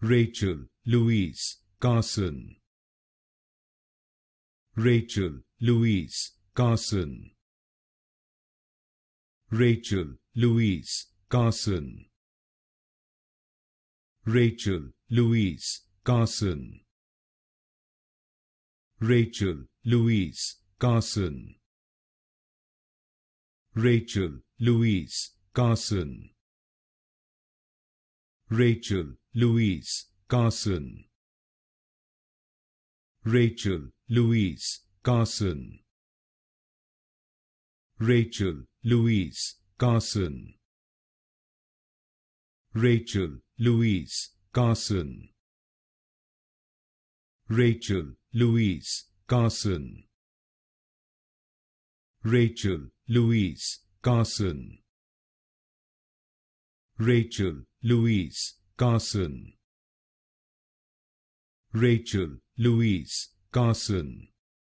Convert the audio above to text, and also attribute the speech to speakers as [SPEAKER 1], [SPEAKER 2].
[SPEAKER 1] Rachel Louise Carson. Rachel Louise Carson. Rachel Louise Carson. Rachel Louise Carson. Rachel Louise Carson. Rachel Louise Carson. Rachel Louise Carson. Rachel Louise Carson. Rachel Louise Carson. Rachel Louise Carson. Rachel Louise Carson. Rachel Louise Carson. Rachel Louise Carson. Rachel Louise Carson.